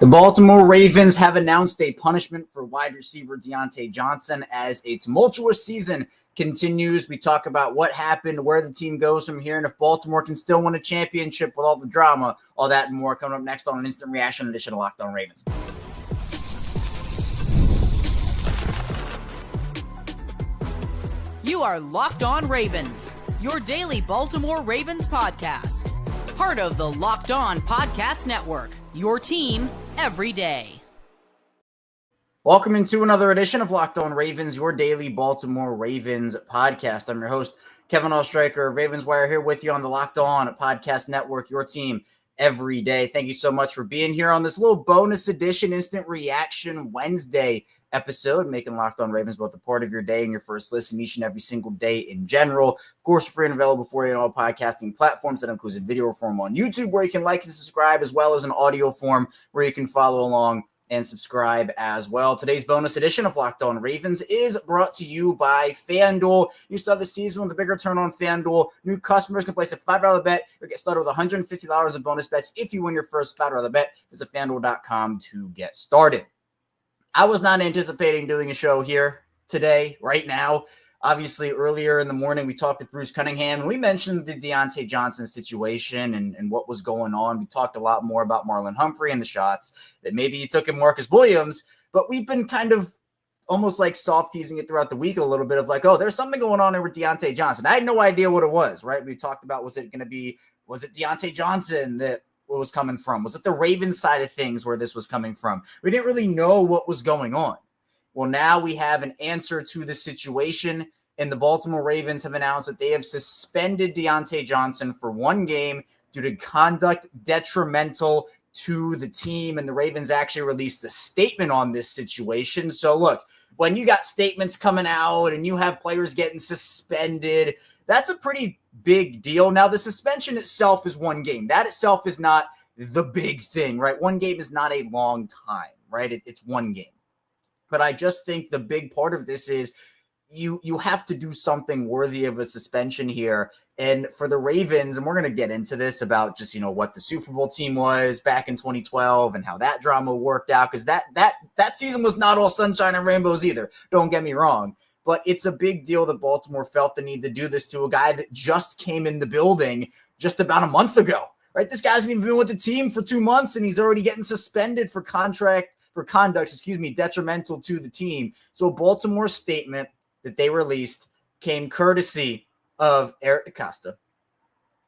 The Baltimore Ravens have announced a punishment for wide receiver Diontae Johnson as a tumultuous season continues. We talk about what happened, where the team goes from here, and if Baltimore can still win a championship with all the drama, all that and more coming up next on an instant reaction edition of Locked On Ravens. You are Locked On Ravens, your daily Baltimore Ravens podcast. Part of the Locked On Podcast Network, your team every day. Welcome into another edition of Locked On Ravens, your daily Baltimore Ravens podcast. I'm your host, Kevin IceShaker, Ravens Wire, here with you on the Locked On Podcast Network, your team every day. Thank you so much for being here on this little bonus edition, Instant Reaction Wednesday episode, making Locked On Ravens both a part of your day and your first listen each and every single day in general. Of course, free and available for you on all podcasting platforms. That includes a video form on YouTube where you can like and subscribe, as well as an audio form where you can follow along and subscribe as well. Today's bonus edition of Locked On Ravens is brought to you by FanDuel. You saw the season with a big return on FanDuel. New customers can place a $5 bet. You'll get started with $150 of bonus bets if you win your first $5 bet. Visit FanDuel.com to get started. I was not anticipating doing a show here today, right now. Obviously, earlier in the morning, we talked with Bruce Cunningham, and we mentioned the Deontae Johnson situation and what was going on. We talked a lot more about Marlon Humphrey and the shots that maybe he took at Marcus Williams, but we've been kind of almost like soft teasing it throughout the week a little bit of like, oh, there's something going on there with Deontae Johnson. I had no idea what it was, right? We talked about, was it Deontae Johnson that was coming from? Was it the Ravens side of things where this was coming from? We didn't really know what was going on. Well, now we have an answer to the situation, and the Baltimore Ravens have announced that they have suspended Deontae Johnson for one game due to conduct detrimental to the team, and the Ravens actually released a statement on this situation. So look, when you got statements coming out and you have players getting suspended, that's a pretty big deal. Now, the suspension itself is one game. That itself is not the big thing, right? One game is not a long time, right? It's one game. But I just think the big part of this is you have to do something worthy of a suspension here. And for the Ravens, and we're going to get into this about just, what the Super Bowl team was back in 2012 and how that drama worked out, because that season was not all sunshine and rainbows either. Don't get me wrong. But it's a big deal that Baltimore felt the need to do this to a guy that just came in the building just about a month ago, right? This guy hasn't even been with the team for 2 months, and he's already getting suspended for conduct, detrimental to the team. So a Baltimore statement that they released came courtesy of Eric DeCosta.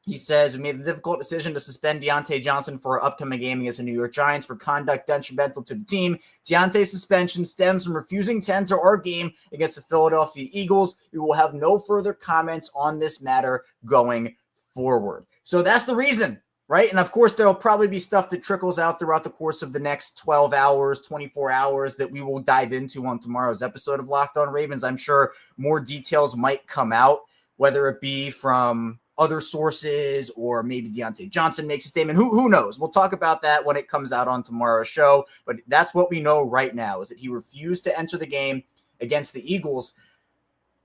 He says, we made the difficult decision to suspend Diontae Johnson for our upcoming game against the New York Giants for conduct detrimental to the team. Diontae's suspension stems from refusing to enter our game against the Philadelphia Eagles. We will have no further comments on this matter going forward. So that's the reason, right? And of course, there'll probably be stuff that trickles out throughout the course of the next 12 hours, 24 hours that we will dive into on tomorrow's episode of Locked On Ravens. I'm sure more details might come out, whether it be from other sources or maybe Deontae Johnson makes a statement. Who knows? We'll talk about that when it comes out on tomorrow's show. But that's what we know right now, is that he refused to enter the game against the Eagles.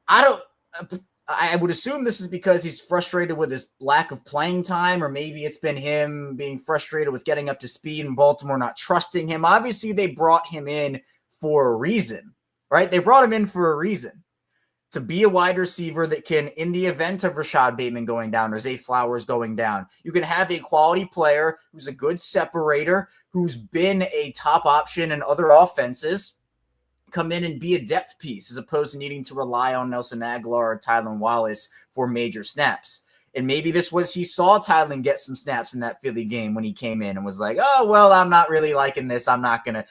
I would assume this is because he's frustrated with his lack of playing time, or maybe it's been him being frustrated with getting up to speed and Baltimore not trusting him. Obviously, they brought him in for a reason, right? They brought him in for a reason. To be a wide receiver that can, in the event of Rashad Bateman going down or Zay Flowers going down, you can have a quality player who's a good separator, who's been a top option in other offenses, come in and be a depth piece as opposed to needing to rely on Nelson Aguilar or Tylan Wallace for major snaps. And maybe this was, he saw Tylan get some snaps in that Philly game when he came in and was like, oh, well, I'm not really liking this. You're not going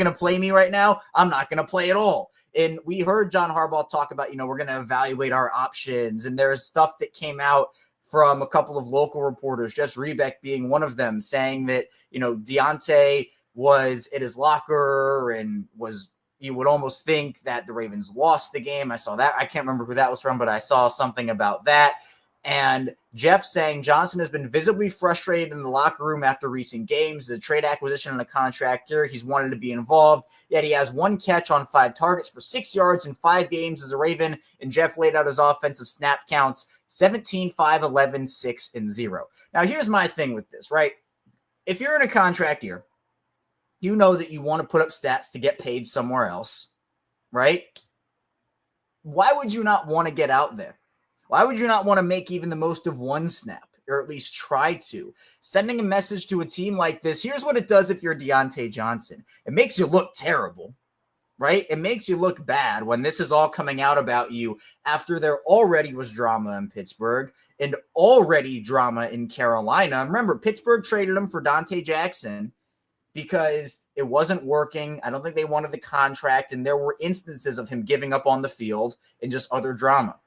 to play me right now. I'm not going to play at all. And we heard John Harbaugh talk about, we're going to evaluate our options. And there's stuff that came out from a couple of local reporters, Jess Rebeck being one of them, saying that, Deontae was at his locker and you would almost think that the Ravens lost the game. I saw that. I can't remember who that was from, but I saw something about that. And Jeff saying Johnson has been visibly frustrated in the locker room after recent games. The trade acquisition and a contract here. He's wanted to be involved, yet he has one catch on 5 targets for 6 yards in 5 games as a Raven. And Jeff laid out his offensive snap counts: 17, 5, 11, 6, and 0. Now, here's my thing with this, right? If you're in a contract year, you know that you want to put up stats to get paid somewhere else, right? Why would you not want to get out there? Why would you not want to make even the most of one snap, or at least try to? Sending a message to a team like this, here's what it does if you're Diontae Johnson. It makes you look terrible, right? It makes you look bad when this is all coming out about you after there already was drama in Pittsburgh and already drama in Carolina. Remember, Pittsburgh traded him for Deontae Johnson because it wasn't working. I don't think they wanted the contract, and there were instances of him giving up on the field and just other drama.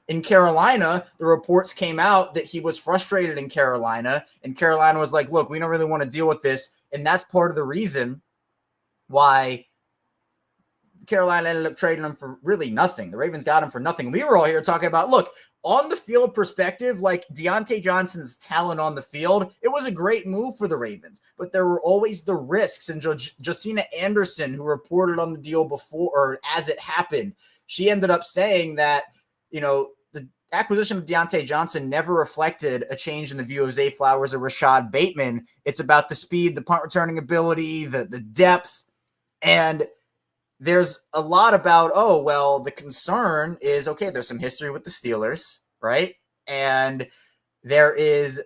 In Carolina, the reports came out that he was frustrated in Carolina, and Carolina was like, look, we don't really want to deal with this, and that's part of the reason why Carolina ended up trading him for really nothing. The Ravens got him for nothing. We were all here talking about, look, on the field perspective, like Deontae Johnson's talent on the field, it was a great move for the Ravens, but there were always the risks. And Josina Anderson, who reported on the deal before, or as it happened, she ended up saying that, the acquisition of Deontae Johnson never reflected a change in the view of Zay Flowers or Rashad Bateman. It's about the speed, the punt returning ability, the depth, and there's a lot about, the concern is, okay, there's some history with the Steelers, right? And there was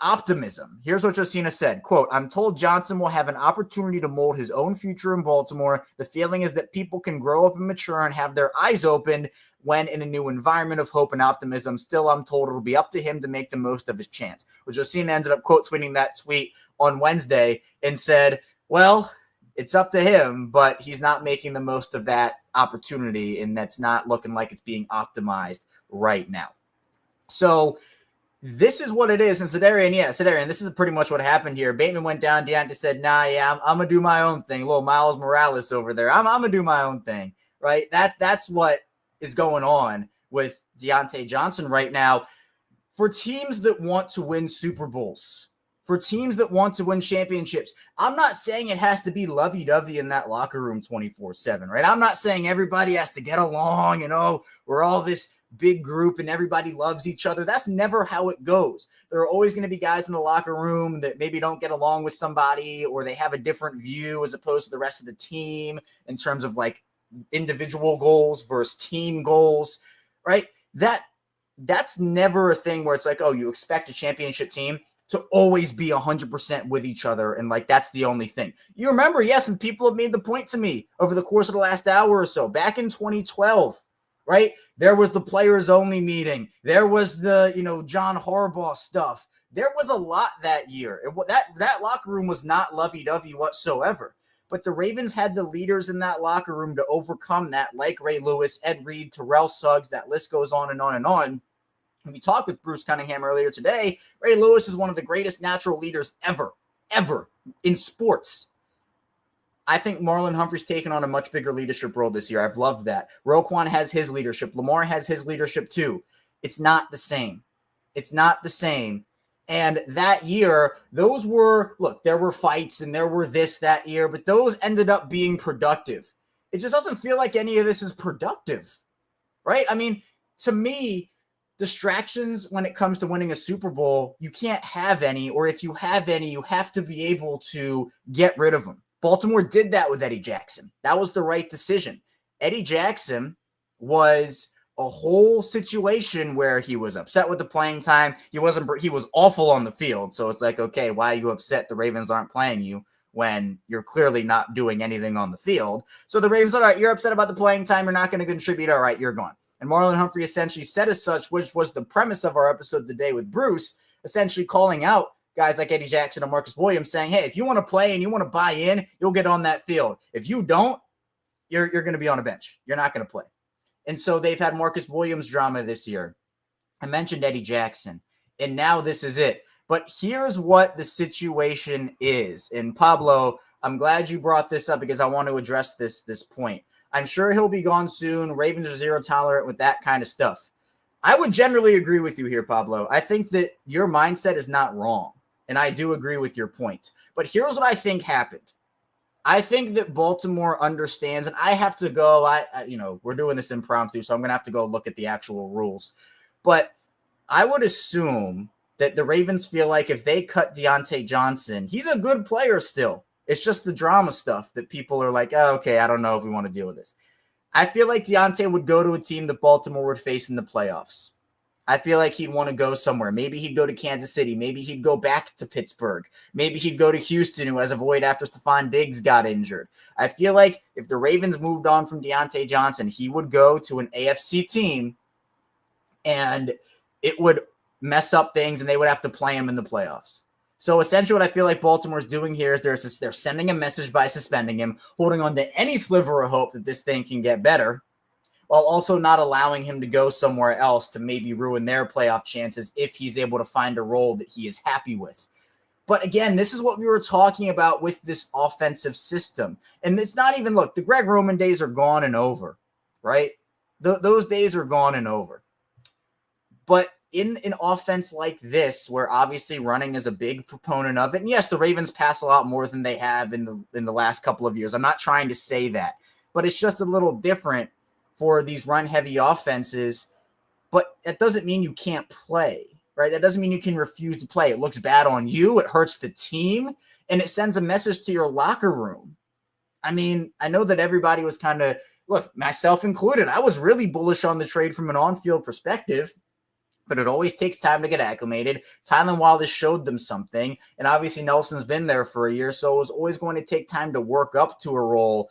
optimism. Here's what Josina said, quote, I'm told Johnson will have an opportunity to mold his own future in Baltimore. The feeling is that people can grow up and mature and have their eyes opened when in a new environment of hope and optimism. Still, I'm told it'll be up to him to make the most of his chance. Well, Josina ended up quote tweeting that tweet on Wednesday and said, well, it's up to him, but he's not making the most of that opportunity, and that's not looking like it's being optimized right now. So this is what it is. And Sedarian, this is pretty much what happened here. Bateman went down. Deontae said, I'm going to do my own thing. Little Miles Morales over there. I'm going to do my own thing, right? That's what is going on with Deontae Johnson right now. For teams that want to win Super Bowls, for teams that want to win championships, I'm not saying it has to be lovey-dovey in that locker room 24/7, right? I'm not saying everybody has to get along and, we're all this big group and everybody loves each other. That's never how it goes. There are always going to be guys in the locker room that maybe don't get along with somebody, or they have a different view as opposed to the rest of the team in terms of like individual goals versus team goals, right? That's never a thing where it's like, you expect a championship team to always be 100% with each other, and like that's the only thing. You remember, yes, and people have made the point to me over the course of the last hour or so. Back in 2012, right? There was the players only meeting. There was the, John Harbaugh stuff. There was a lot that year. That locker room was not lovey-dovey whatsoever. But the Ravens had the leaders in that locker room to overcome that, like Ray Lewis, Ed Reed, Terrell Suggs. That list goes on and on and on. When we talked with Bruce Cunningham earlier today, Ray Lewis is one of the greatest natural leaders ever in sports. I think Marlon Humphrey's taken on a much bigger leadership role this year. I've loved that. Roquan has his leadership. Lamar has his leadership too. It's not the same. And that year, there were fights and there were this that year, but those ended up being productive. It just doesn't feel like any of this is productive, right? I mean, to me, distractions when it comes to winning a Super Bowl, you can't have any, or if you have any, you have to be able to get rid of them. Baltimore did that with Eddie Jackson. That was the right decision. Eddie Jackson was a whole situation where he was upset with the playing time. He was awful on the field. So it's like, okay, why are you upset the Ravens aren't playing you when you're clearly not doing anything on the field? So the Ravens, all right, you're upset about the playing time. You're not going to contribute. All right, you're gone. And Marlon Humphrey essentially said as such, which was the premise of our episode today with Bruce, essentially calling out guys like Eddie Jackson and Marcus Williams, saying, hey, if you want to play and you want to buy in, you'll get on that field. If you don't, you're going to be on a bench. You're not going to play. And so they've had Marcus Williams drama this year. I mentioned Eddie Jackson, and now this is it. But here's what the situation is. And Pablo, I'm glad you brought this up because I want to address this point. I'm sure he'll be gone soon. Ravens are zero tolerant with that kind of stuff. I would generally agree with you here, Pablo. I think that your mindset is not wrong, and I do agree with your point. But here's what I think happened. I think that Baltimore understands, and I have to go. We're doing this impromptu, so I'm going to have to go look at the actual rules. But I would assume that the Ravens feel like if they cut Deontae Johnson, he's a good player still. It's just the drama stuff that people are like, oh, okay, I don't know if we want to deal with this. I feel like Diontae would go to a team that Baltimore would face in the playoffs. I feel like he'd want to go somewhere. Maybe he'd go to Kansas City. Maybe he'd go back to Pittsburgh. Maybe he'd go to Houston, who has a void after Stephon Diggs got injured. I feel like if the Ravens moved on from Diontae Johnson, he would go to an AFC team, and it would mess up things, and they would have to play him in the playoffs. So essentially what I feel like Baltimore's doing here is they're sending a message by suspending him, holding on to any sliver of hope that this thing can get better, while also not allowing him to go somewhere else to maybe ruin their playoff chances if he's able to find a role that he is happy with. But again, this is what we were talking about with this offensive system. And it's not even, look, the Greg Roman days are gone and over, right? Those days are gone and over. But in an offense like this, where obviously running is a big proponent of it, and yes, the Ravens pass a lot more than they have in the last couple of years. I'm not trying to say that, but it's just a little different for these run-heavy offenses. But that doesn't mean you can't play, right? That doesn't mean you can refuse to play. It looks bad on you. It hurts the team, and it sends a message to your locker room. I mean, I know that everybody was kind of, look, myself included, I was really bullish on the trade from an on-field perspective, but it always takes time to get acclimated. Tylan Wallace showed them something, and obviously Nelson's been there for a year, so it was always going to take time to work up to a role.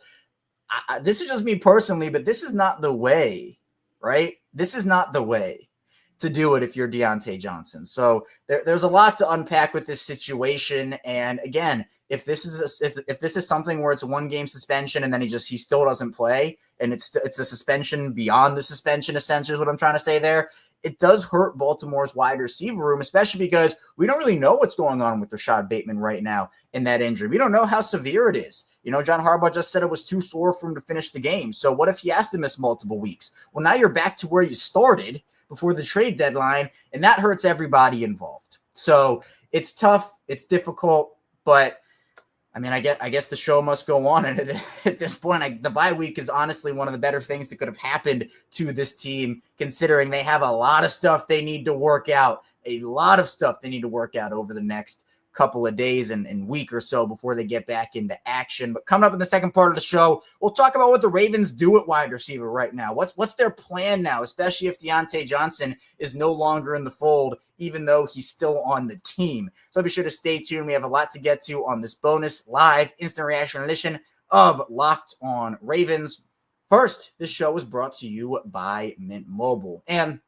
This is just me personally, but this is not the way, right? This is not the way to do it if you're Deontae Johnson. So there's a lot to unpack with this situation. And again, if this is something where it's a 1-game suspension and then he still doesn't play, and it's a suspension beyond the suspension, essentially is what I'm trying to say there. It does hurt Baltimore's wide receiver room, especially because we don't really know what's going on with Rashad Bateman right now in that injury. We don't know how severe it is. You know, John Harbaugh just said it was too sore for him to finish the game. So what if he has to miss multiple weeks? Well, now you're back to where you started before the trade deadline, and that hurts everybody involved. So it's tough. It's difficult, but I mean, I guess the show must go on. And at this point, the bye week is honestly one of the better things that could have happened to this team, considering they have a lot of stuff they need to work out, over the next couple of days and week or so before they get back into action. But coming up in the second part of the show, we'll talk about what the Ravens do at wide receiver right now. What's their plan now, especially if Deontae Johnson is no longer in the fold, even though he's still on the team. So be sure to stay tuned. We have a lot to get to on this bonus live instant reaction edition of Locked On Ravens. First, this show is brought to you by Mint Mobile. And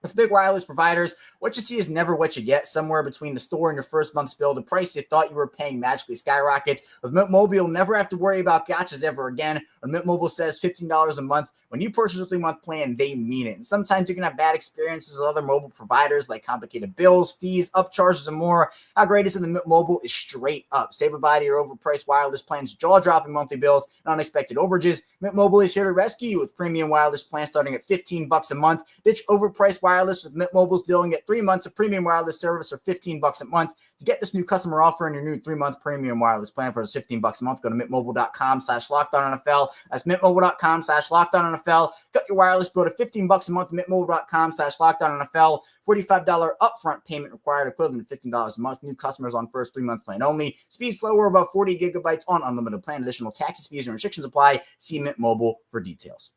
with big wireless providers, what you see is never what you get. Somewhere between the store and your first month's bill, the price you thought you were paying magically skyrockets. With Mint Mobile, you'll never have to worry about gotchas ever again. When Mint Mobile says $15 a month, when you purchase a 3-month plan, they mean it. And sometimes you can have bad experiences with other mobile providers, like complicated bills, fees, upcharges, and more. How great is it that Mint Mobile is straight up? Say goodbye to your overpriced wireless plans, jaw-dropping monthly bills, and unexpected overages. Mint Mobile is here to rescue you with premium wireless plans starting at $15 a month. Ditch overpriced wireless with Mint Mobile's deal and get 3 months of premium wireless service for $15 a month. To get this new customer offer and your new 3-month premium wireless plan for just $15 a month, go to mintmobile.com/LockedOnNFL. That's mintmobile.com/LockedOnNFL. Cut your wireless bill to $15 a month, mintmobile.com/LockedOnNFL. $45 upfront payment required, equivalent to $15 a month. New customers on first 3-month plan only. Speed slower, above 40 gigabytes on unlimited plan. Additional taxes, fees, and restrictions apply. See Mint Mobile for details.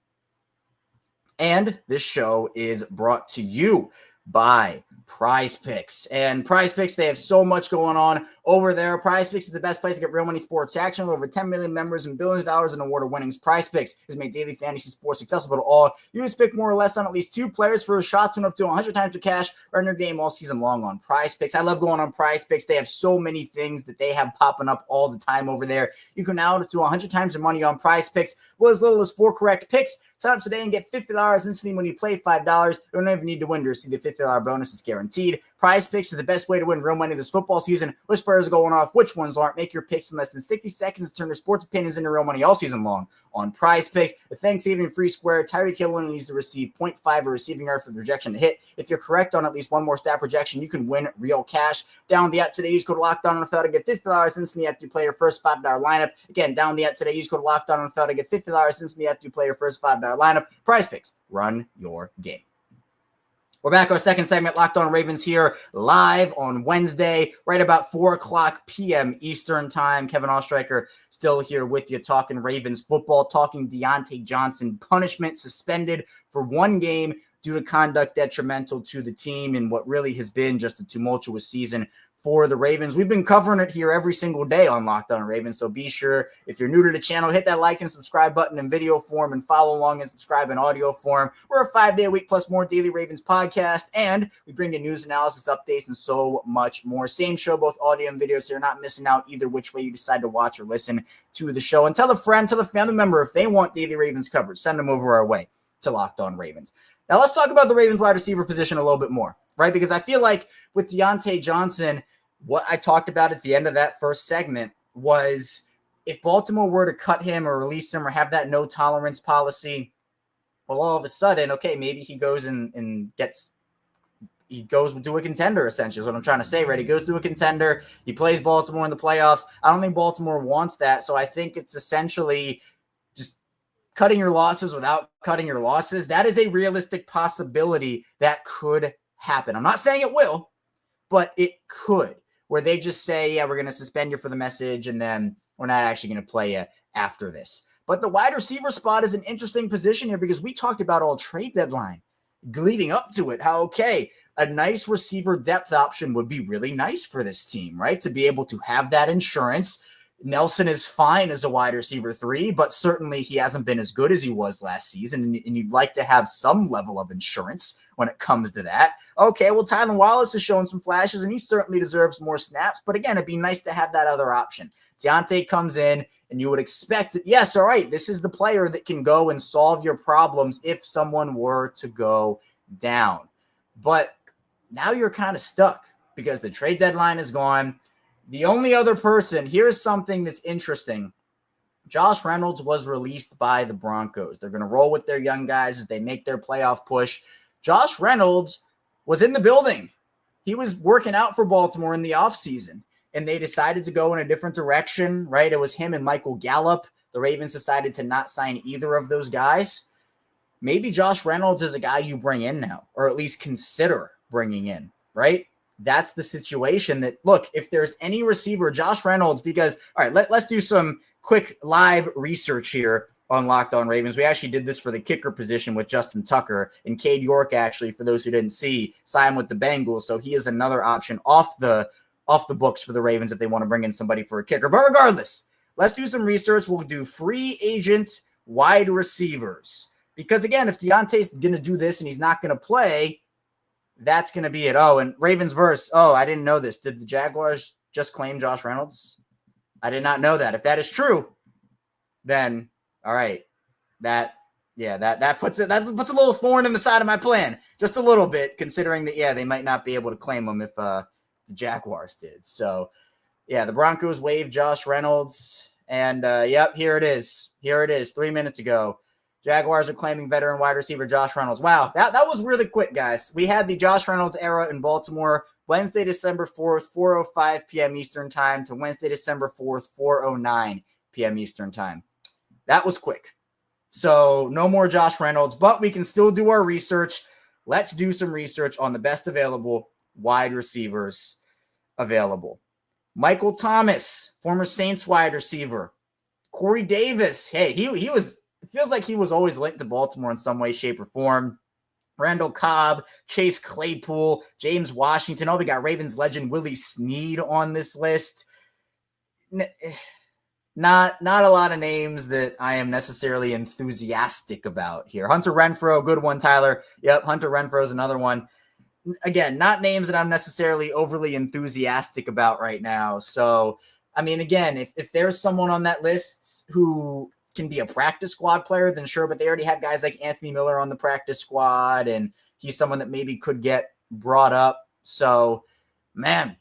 And this show is brought to you by Prize Picks. And Prize Picks, they have so much going on over there. Prize Picks is the best place to get real money sports action. With over 10 million members and billions of dollars in award winnings, Prize Picks has made daily fantasy sports accessible to all. You just pick more or less on at least 2 players for a shot to win up to 100 times your cash or in your game all season long on Prize Picks. I love going on Prize Picks. They have so many things that they have popping up all the time over there. You can now up to 100 times your money on Prize Picks with as little as 4 correct picks. Sign up today and get $50 instantly when you play $5. You don't even need to win to receive the $50 bonus. Is guaranteed. Prize Picks is the best way to win real money this football season. Which players are going off, which ones aren't. Make your picks in less than 60 seconds to turn your sports opinions into real money all season long on Prize Picks. The Thanksgiving free square, Tyreek Hill only needs to receive 0.5 a receiving yard for the rejection to hit. If you're correct on at least one more stat projection, you can win real cash. Download the app today. Use code LOCKEDONNFL to get $50 instantly after you play your first $5 lineup. Again, download the app today. Use code LOCKEDONNFL to get $50 instantly after you play your first $5 lineup. Prize Picks. Run your game. We're back. Our second segment, Locked On Ravens, here live on Wednesday, right about 4 o'clock p.m. Eastern time. Kevin IceShaker still here with you, talking Ravens football, talking Diontae Johnson punishment, suspended for 1 game due to conduct detrimental to the team in what really has been just a tumultuous season for the Ravens. We've been covering it here every single day on Locked On Ravens, so be sure, if you're new to the channel, hit that like and subscribe button in video form and follow along and subscribe in audio form. We're a 5-day-a-week plus more daily Ravens podcast, and we bring you news, analysis, updates, and so much more. Same show, both audio and video, so you're not missing out either which way you decide to watch or listen to the show. And tell a friend, tell a family member if they want daily Ravens coverage, send them over our way to Locked On Ravens. Now let's talk about the Ravens wide receiver position a little bit more, right? Because I feel like with Diontae Johnson, what I talked about at the end of that first segment was if Baltimore were to cut him or release him or have that no tolerance policy, well, all of a sudden, okay, maybe he goes and goes to a contender, essentially is what I'm trying to say, right? He goes to a contender. He plays Baltimore in the playoffs. I don't think Baltimore wants that. So I think it's essentially just cutting your losses without cutting your losses. That is a realistic possibility that could happen. I'm not saying it will, but it could, where they just say, yeah, we're going to suspend you for the message, and then we're not actually going to play you after this. But the wide receiver spot is an interesting position here because we talked about all trade deadline leading up to it, how, okay, a nice receiver depth option would be really nice for this team, right? To be able to have that insurance. Nelson is fine as a wide receiver 3, but certainly he hasn't been as good as he was last season, and you'd like to have some level of insurance when it comes to that. Okay, well, Tylan Wallace is showing some flashes, and he certainly deserves more snaps, but again, it'd be nice to have that other option. Diontae comes in, and you would expect that, yes, all right, this is the player that can go and solve your problems if someone were to go down. But now you're kind of stuck because the trade deadline is gone. The only other person, here's something that's interesting. Josh Reynolds was released by the Broncos. They're going to roll with their young guys as they make their playoff push. Josh Reynolds was in the building. He was working out for Baltimore in the offseason, and they decided to go in a different direction, right? It was him and Michael Gallup. The Ravens decided to not sign either of those guys. Maybe Josh Reynolds is a guy you bring in now, or at least consider bringing in, right? That's the situation that, look, if there's any receiver, Josh Reynolds, because, all right, let's do some quick live research here on Locked On Ravens. We actually did this for the kicker position with Justin Tucker, and Cade York, actually, for those who didn't see, signed with the Bengals. So he is another option off the books for the Ravens if they want to bring in somebody for a kicker. But regardless, let's do some research. We'll do free agent wide receivers. Because, again, if Deontay's going to do this and he's not going to play, that's going to be it. Oh, and Ravens verse. Oh, I didn't know this. Did the Jaguars just claim Josh Reynolds? I did not know that. If that is true, then all right. That puts a little thorn in the side of my plan. Just a little bit, considering that, yeah, they might not be able to claim him if the Jaguars did. So, yeah, the Broncos waived Josh Reynolds. And, yep, here it is. 3 minutes ago. Jaguars are claiming veteran wide receiver Josh Reynolds. Wow, that was really quick, guys. We had the Josh Reynolds era in Baltimore Wednesday, December 4th, 4:05 p.m. Eastern time to Wednesday, December 4th, 4:09 p.m. Eastern time. That was quick. So no more Josh Reynolds, but we can still do our research. Let's do some research on the best available wide receivers available. Michael Thomas, former Saints wide receiver. Corey Davis. Hey, he was... It feels like he was always linked to Baltimore in some way, shape, or form. Randall Cobb, Chase Claypool, James Washington. Oh, we got Ravens legend Willie Snead on this list. Not a lot of names that I am necessarily enthusiastic about here. Hunter Renfrow, good one, Tyler. Yep, Hunter Renfrow is another one. Again, not names that I'm necessarily overly enthusiastic about right now. So, I mean, again, if there's someone on that list who can be a practice squad player, then sure, but they already have guys like Anthony Miller on the practice squad, and he's someone that maybe could get brought up. So, man,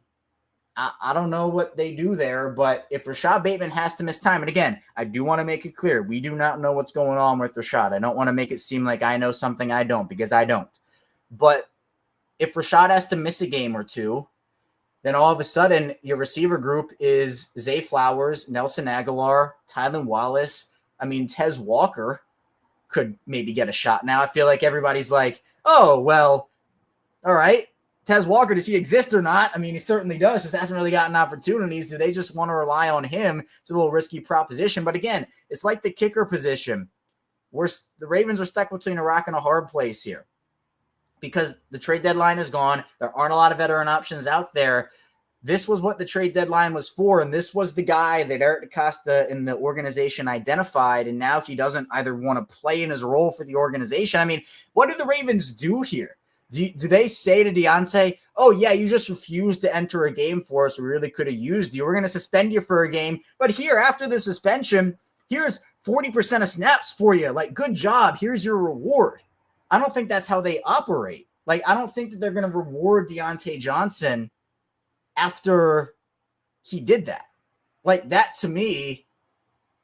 I don't know what they do there, but if Rashad Bateman has to miss time, and again, I do want to make it clear, we do not know what's going on with Rashad. I don't want to make it seem like I know something I don't, because I don't. But if Rashad has to miss a game or two, then all of a sudden your receiver group is Zay Flowers, Nelson Aguilar, Tylan Wallace. I mean, Tez Walker could maybe get a shot now. I feel like everybody's like, oh, well, All right. Tez Walker, does he exist or not? I mean, he certainly does. Just hasn't really gotten opportunities. Do they just want to rely on him? It's a little risky proposition. But again, it's like the kicker position. The Ravens are stuck between a rock and a hard place here because the trade deadline is gone. There aren't a lot of veteran options out there. This was what the trade deadline was for, and this was the guy that Eric DeCosta in the organization identified, and now he doesn't either want to play in his role for the organization. I mean, what do the Ravens do here? Do they say to Diontae, oh, yeah, you just refused to enter a game for us. We really could have used you. We're going to suspend you for a game. But here, after the suspension, here's 40% of snaps for you. Like, good job. Here's your reward. I don't think that's how they operate. Like, I don't think that they're going to reward Deontae Johnson after he did that. Like, that to me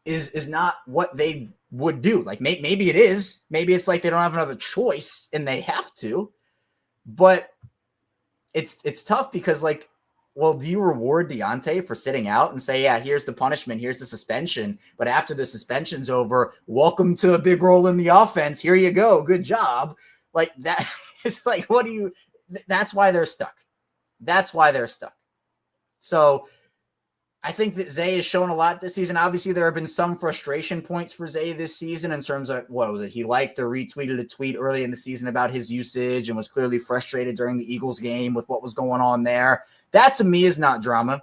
is not what they would do. Like, maybe it is. Maybe it's like they don't have another choice and they have to. But it's tough because, like, well, do you reward Diontae for sitting out and say, yeah, here's the punishment, here's the suspension, but after the suspension's over, welcome to a big role in the offense. Here you go. Good job. Like that. It's like, what do you – that's why they're stuck. That's why they're stuck. So I think that Zay has shown a lot this season. Obviously, there have been some frustration points for Zay this season in terms of, what was it? He liked or retweeted a tweet early in the season about his usage and was clearly frustrated during the Eagles game with what was going on there. That to me is not drama.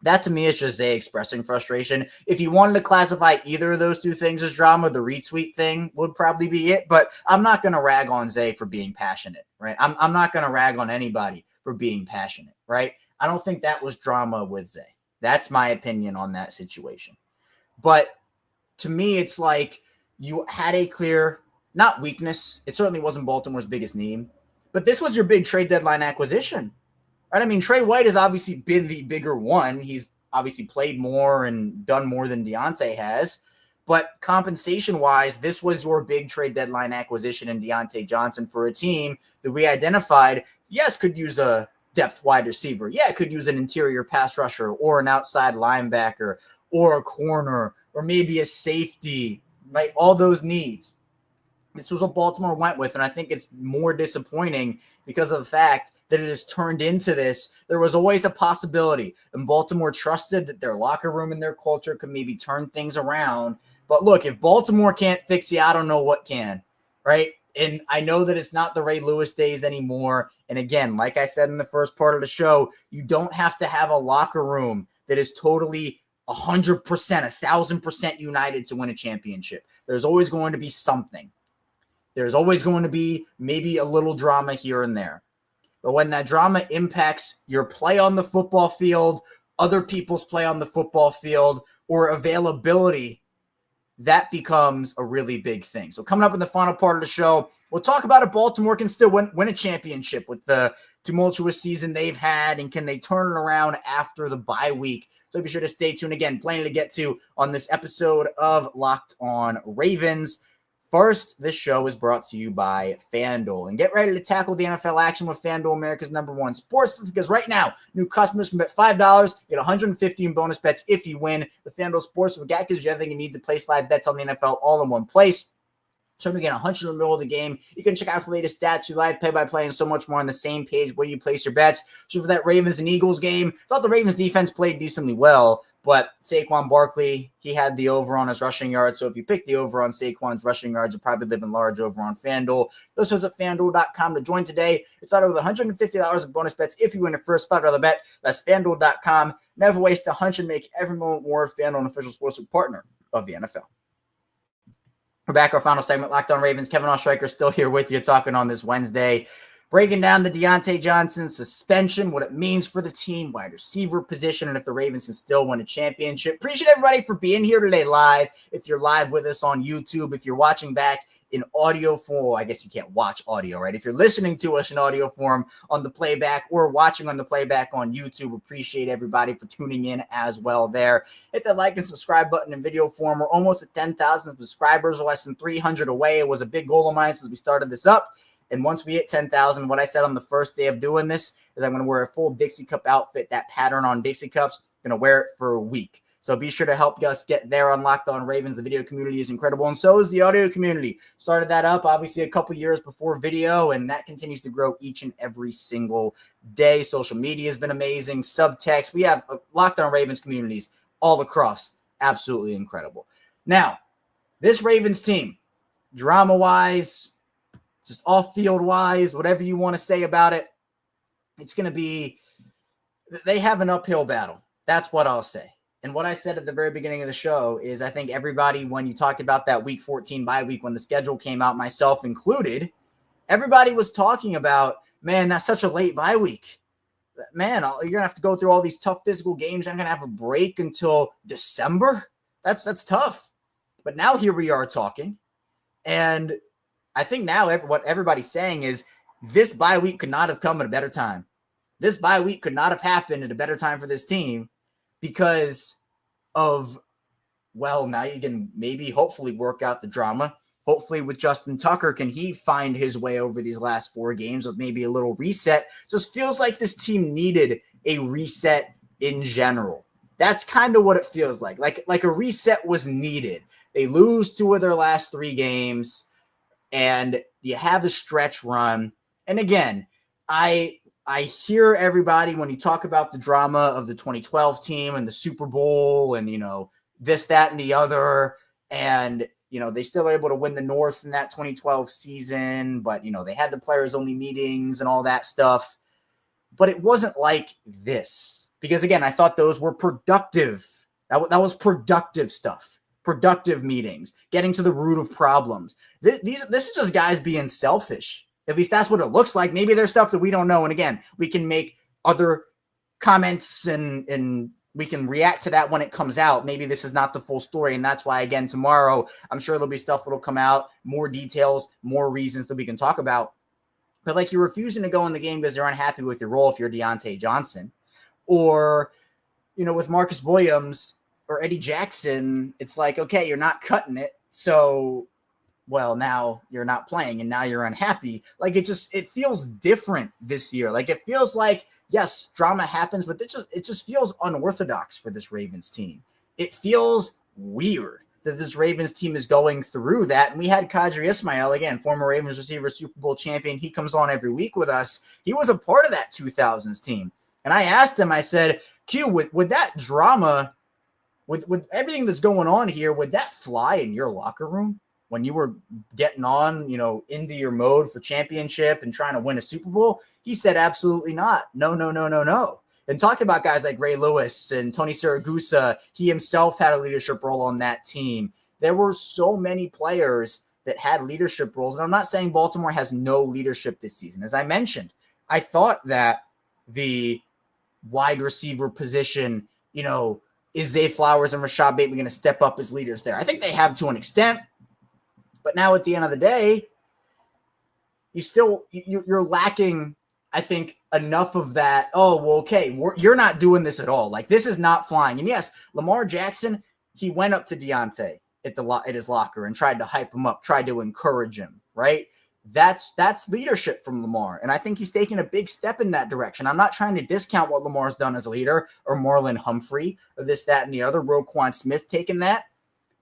That to me is just Zay expressing frustration. If you wanted to classify either of those two things as drama, the retweet thing would probably be it. But I'm not going to rag on Zay for being passionate, right? I'm not going to rag on anybody for being passionate, right? I don't think that was drama with Zay. That's my opinion on that situation. But to me, it's like you had a clear, not weakness. It certainly wasn't Baltimore's biggest need, but this was your big trade deadline acquisition, right? I mean, Trey White has obviously been the bigger one. He's obviously played more and done more than Deontae has, but compensation-wise, this was your big trade deadline acquisition in Deontae Johnson for a team that we identified, yes, could use a depth wide receiver. Yeah, it could use an interior pass rusher or an outside linebacker or a corner or maybe a safety, right? All those needs. This was what Baltimore went with, and I think it's more disappointing because of the fact that it has turned into this. There was always a possibility, and Baltimore trusted that their locker room and their culture could maybe turn things around. But look, if Baltimore can't fix you, I don't know what can, right? And I know that it's not the Ray Lewis days anymore. And again, like I said in the first part of the show, you don't have to have a locker room that is totally 100%, 1,000% united to win a championship. There's always going to be something. There's always going to be maybe a little drama here and there. But when that drama impacts your play on the football field, other people's play on the football field, or availability, that becomes a really big thing. So coming up in the final part of the show, we'll talk about if Baltimore can still win a championship with the tumultuous season they've had, and can they turn it around after the bye week. So be sure to stay tuned. Again, plenty to get to on this episode of Locked On Ravens. First, this show is brought to you by FanDuel. And get ready to tackle the NFL action with FanDuel, America's #1 sportsbook, because right now, new customers can bet $5, get 150 in bonus bets if you win. The FanDuel Sportsbook app gives you everything you need to place live bets on the NFL all in one place. So we get 100 in the middle of the game. You can check out the latest stats, your live play-by-play, and so much more on the same page where you place your bets. So for that Ravens and Eagles game, thought the Ravens defense played decently well, but Saquon Barkley, he had the over on his rushing yards. So if you pick the over on Saquon's rushing yards, you'll probably live in large over on FanDuel. This is at FanDuel.com to join today. It's started with $150 in bonus bets if you win your first $5 bet. That's FanDuel.com. Never waste 100. Make every moment more. FanDuel, an official sportsbook partner of the NFL. We're back, our final segment, Locked On Ravens. Kevin IceShaker still here with you, talking on this Wednesday, breaking down the Deontae Johnson suspension, what it means for the team, wide receiver position, and if the Ravens can still win a championship. Appreciate everybody for being here today live. If you're live with us on YouTube, if you're watching back in audio form, I guess you can't watch audio, right? If you're listening to us in audio form on the playback or watching on the playback on YouTube, appreciate everybody for tuning in as well there. Hit that like and subscribe button in video form. We're almost at 10,000 subscribers, less than 300 away. It was a big goal of mine since we started this up. And once we hit 10,000, what I said on the first day of doing this is I'm going to wear a full Dixie Cup outfit, that pattern on Dixie Cups. I'm going to wear it for a week. So be sure to help us get there on Locked On Ravens. The video community is incredible, and so is the audio community. Started that up, obviously, a couple years before video, and that continues to grow each and every single day. Social media has been amazing. Subtext. We have Locked On Ravens communities all across. Absolutely incredible. Now, this Ravens team, drama-wise, just off-field-wise, whatever you want to say about it, it's going to be – they have an uphill battle. That's what I'll say. And what I said at the very beginning of the show is I think everybody, when you talked about that Week 14 bye week, when the schedule came out, myself included, everybody was talking about, man, that's such a late bye week. Man, you're going to have to go through all these tough physical games. I'm going to have a break until December. That's tough. But now here we are talking. And I think now what everybody's saying is this bye week could not have come at a better time. This bye week could not have happened at a better time for this team. Because of, well, now you can maybe hopefully work out the drama. Hopefully with Justin Tucker, can he find his way over these last 4 games with maybe a little reset? Just feels like this team needed a reset in general. That's kind of what it feels like. Like a reset was needed. They lose 2 of their last 3 games, and you have a stretch run. And again, I hear everybody when you talk about the drama of the 2012 team and the Super Bowl and, this, that, and the other. And, they still were able to win the North in that 2012 season. But, they had the players only meetings and all that stuff. But it wasn't like this. Because, again, I thought those were productive. That was productive stuff. Productive meetings. Getting to the root of problems. This is just guys being selfish. At least that's what it looks like. Maybe there's stuff that we don't know. And again, we can make other comments and we can react to that when it comes out. Maybe this is not the full story. And that's why, again, tomorrow, I'm sure there'll be stuff that'll come out, more details, more reasons that we can talk about. But like, you're refusing to go in the game because you're unhappy with your role if you're Diontae Johnson. Or, with Marcus Williams or Eddie Jackson, it's like, okay, you're not cutting it. So, well, now you're not playing and now you're unhappy. Like, it feels different this year. Like, it feels like, yes, drama happens, but it just feels unorthodox for this Ravens team. It feels weird that this Ravens team is going through that. And we had Qadry Ismail, again, former Ravens receiver, Super Bowl champion. He comes on every week with us. He was a part of that 2000s team. And I asked him, I said, Q, with that drama, with everything that's going on here, would that fly in your locker room? When you were getting on, into your mode for championship and trying to win a Super Bowl? He said, absolutely not. No. And talked about guys like Ray Lewis and Tony Siragusa. He himself had a leadership role on that team. There were so many players that had leadership roles. And I'm not saying Baltimore has no leadership this season. As I mentioned, I thought that the wide receiver position, is Zay Flowers and Rashad Bateman going to step up as leaders there? I think they have to an extent. But now at the end of the day, you're lacking, I think, enough of that. Oh, well, okay, you're not doing this at all. Like, this is not flying. And yes, Lamar Jackson, he went up to Diontae at his locker and tried to hype him up, tried to encourage him, right? That's leadership from Lamar. And I think he's taken a big step in that direction. I'm not trying to discount what Lamar's done as a leader, or Marlon Humphrey, or this, that, and the other. Roquan Smith taking that.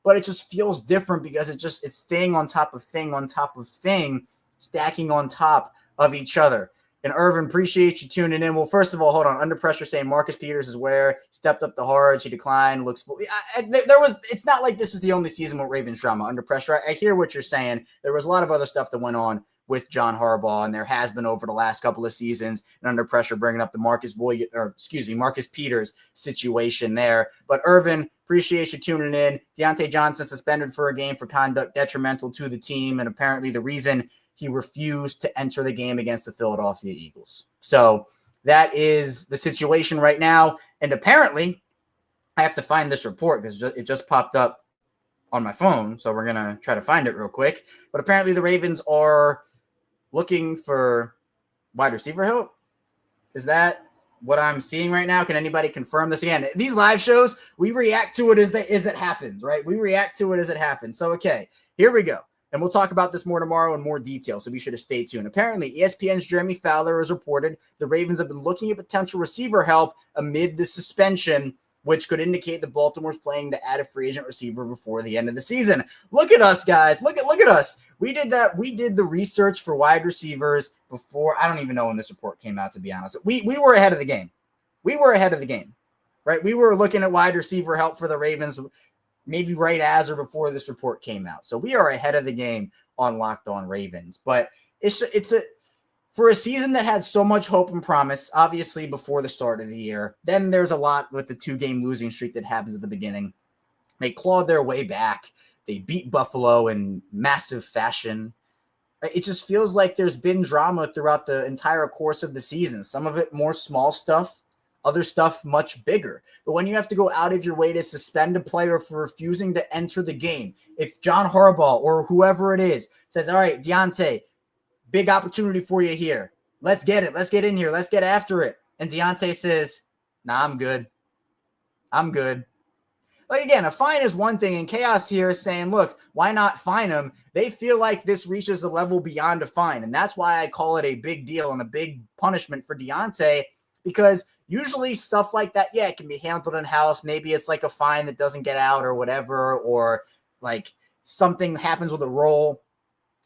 But it just feels different because it's thing on top of thing on top of thing, stacking on top of each other. And Irvin, appreciate you tuning in. Well, first of all, hold on. Under pressure saying Marcus Peters is where stepped up the hard. He declined. Looks fully. It's not like this is the only season with Ravens drama. Under pressure. I hear what you're saying. There was a lot of other stuff that went on with John Harbaugh, and there has been over the last couple of seasons. And Under pressure, bringing up the Marcus Peters situation there. But Irvin, appreciate you tuning in. Deontae Johnson suspended for a game for conduct detrimental to the team, and apparently the reason he refused to enter the game against the Philadelphia Eagles. So that is the situation right now. And apparently, I have to find this report because it just popped up on my phone. So we're going to try to find it real quick. But apparently the Ravens are looking for wide receiver help. Is that what I'm seeing right now? Can anybody confirm this? Again, these live shows, we react to it as it happens, right? We react to it as it happens. So, okay, here we go. And we'll talk about this more tomorrow in more detail, so be sure to stay tuned. Apparently, ESPN's Jeremy Fowler has reported the Ravens have been looking at potential receiver help amid the suspension which could indicate that Baltimore's planning to add a free agent receiver before the end of the season. Look at us, guys. Look at us. We did that. We did the research for wide receivers before. I don't even know when this report came out, to be honest. We were ahead of the game. We were ahead of the game, right? We were looking at wide receiver help for the Ravens maybe right as or before this report came out. So we are ahead of the game on Locked On Ravens. But for a season that had so much hope and promise, obviously before the start of the year, then there's a lot with the 2-game losing streak that happens at the beginning. They clawed their way back. They beat Buffalo in massive fashion. It just feels like there's been drama throughout the entire course of the season. Some of it more small stuff, other stuff much bigger. But when you have to go out of your way to suspend a player for refusing to enter the game, if John Harbaugh or whoever it is says, all right, Deontae, big opportunity for you here. Let's get it. Let's get in here. Let's get after it. And Deontae says, nah, I'm good. I'm good. Like, again, a fine is one thing, and Chaos here is saying, look, why not fine him? They feel like this reaches a level beyond a fine, and that's why I call it a big deal and a big punishment for Deontae, because usually stuff like that, yeah, it can be handled in-house. Maybe it's like a fine that doesn't get out or whatever, or like something happens with a roll.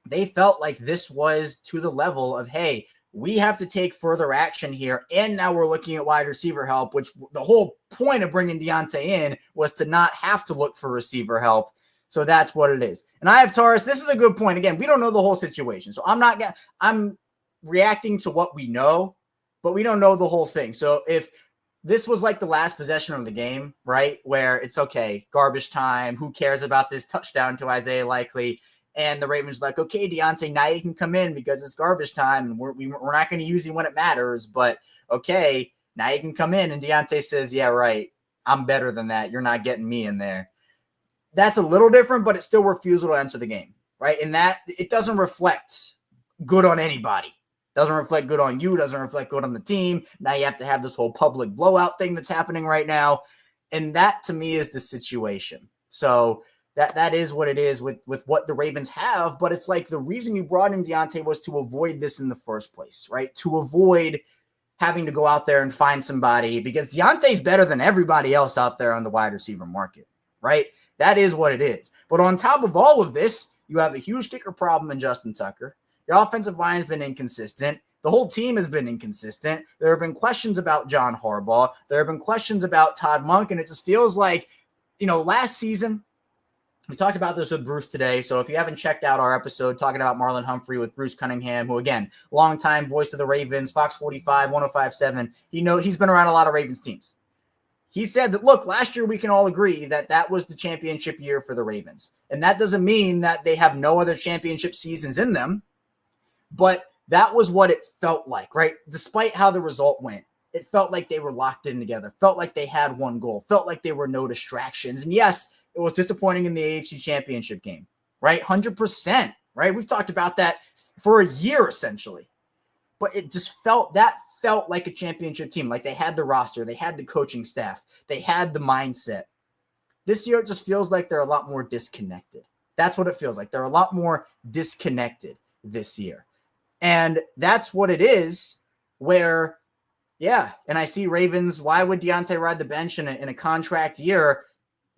They felt like this was to the level of, hey, we have to take further action here. And now we're looking at wide receiver help, which the whole point of bringing Deontae in was to not have to look for receiver help. So that's what it is. And I have Taurus. This is a good point. Again, we don't know the whole situation. So I'm reacting to what we know, but we don't know the whole thing. So if this was like the last possession of the game, right, where it's okay, garbage time, who cares about this touchdown to Isaiah Likely? And the Ravens like, okay, Deontae, now you can come in because it's garbage time, and we're not going to use you when it matters, but okay, now you can come in. And Deontae says, yeah, right, I'm better than that. You're not getting me in there. That's a little different, but it's still refusal to enter the game, right? And that it doesn't reflect good on anybody. Doesn't reflect good on you, doesn't reflect good on the team. Now you have to have this whole public blowout thing that's happening right now. And that, to me, is the situation. So that is what it is with what the Ravens have. But it's like the reason you brought in Deontae was to avoid this in the first place, right? To avoid having to go out there and find somebody, because Deontae's better than everybody else out there on the wide receiver market, right? That is what it is. But on top of all of this, you have a huge kicker problem in Justin Tucker. Your offensive line has been inconsistent. The whole team has been inconsistent. There have been questions about John Harbaugh. There have been questions about Todd Monk. And it just feels like, last season, we talked about this with Bruce today. So if you haven't checked out our episode talking about Marlon Humphrey with Bruce Cunningham, who, again, longtime voice of the Ravens, Fox 45, 105.7, he's been around a lot of Ravens teams. He said that, look, last year we can all agree that was the championship year for the Ravens. And that doesn't mean that they have no other championship seasons in them. But that was what it felt like, right? Despite how the result went, it felt like they were locked in together, felt like they had one goal, felt like there were no distractions. And yes, it was disappointing in the AFC Championship game, right? 100%, right? We've talked about that for a year, essentially. But it just felt like a championship team, like they had the roster, they had the coaching staff, they had the mindset. This year, it just feels like they're a lot more disconnected. That's what it feels like. They're a lot more disconnected this year. And that's what it is where, yeah, and I see Ravens, why would Deontae ride the bench in a contract year?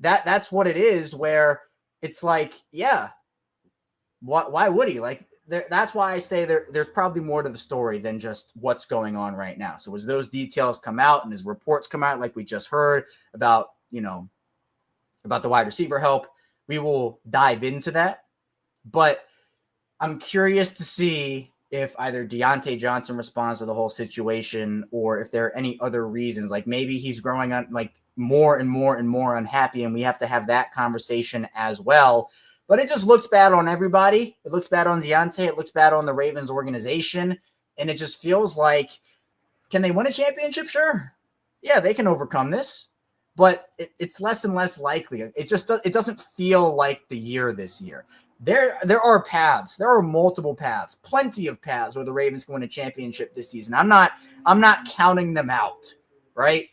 That's what it is where it's like, yeah, why would he? Like, that's why I say there's probably more to the story than just what's going on right now. So as those details come out and as reports come out, like we just heard about, about the wide receiver help, we will dive into that. But I'm curious to see if either Deontae Johnson responds to the whole situation or if there are any other reasons, like maybe he's growing on like more and more and more unhappy, and we have to have that conversation as well. But it just looks bad on everybody. It looks bad on Deontae. It looks bad on the Ravens organization. And it just feels like, can they win a championship? Sure. Yeah, they can overcome this, but it's less and less likely. It doesn't feel like the year this year. There are paths. There are multiple paths, plenty of paths where the Ravens can win a championship this season. I'm not counting them out, right?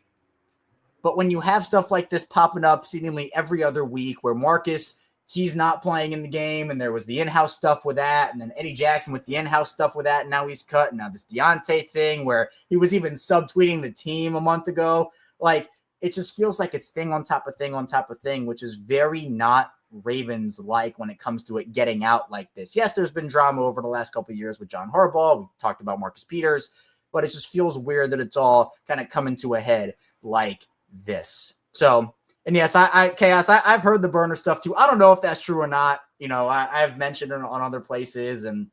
But when you have stuff like this popping up seemingly every other week where Marcus, he's not playing in the game, and there was the in-house stuff with that, and then Eddie Jackson with the in-house stuff with that, and now he's cut, and now this Deontae thing where he was even subtweeting the team a month ago. Like, it just feels like it's thing on top of thing on top of thing, which is very not Ravens-like when it comes to it getting out like this. Yes, there's been drama over the last couple of years with John Harbaugh. We talked about Marcus Peters, but it just feels weird that it's all kind of coming to a head like this. So, and yes, Chaos, I've heard the burner stuff too. I don't know if that's true or not. You know, I've mentioned it on other places, and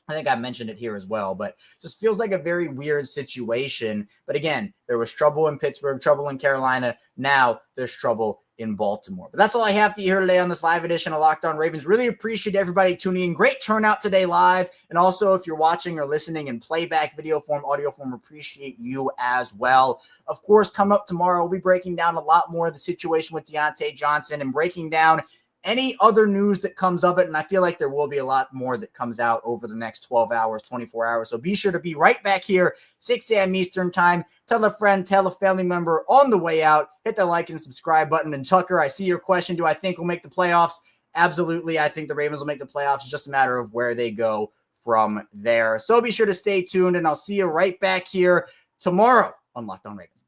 I think I mentioned it here as well, but just feels like a very weird situation. But again, there was trouble in Pittsburgh, trouble in Carolina. Now there's trouble in Baltimore. But that's all I have for you here today on this live edition of Locked On Ravens. Really appreciate everybody tuning in. Great turnout today live. And also, if you're watching or listening in playback, video form, audio form, appreciate you as well. Of course, coming up tomorrow, we'll be breaking down a lot more of the situation with Diontae Johnson and breaking down any other news that comes of it. And I feel like there will be a lot more that comes out over the next 12 hours, 24 hours. So be sure to be right back here, 6 a.m. Eastern time. Tell a friend, tell a family member on the way out. Hit the like and subscribe button. And Tucker, I see your question. Do I think we'll make the playoffs? Absolutely. I think the Ravens will make the playoffs. It's just a matter of where they go from there. So be sure to stay tuned, and I'll see you right back here tomorrow on Locked On Ravens.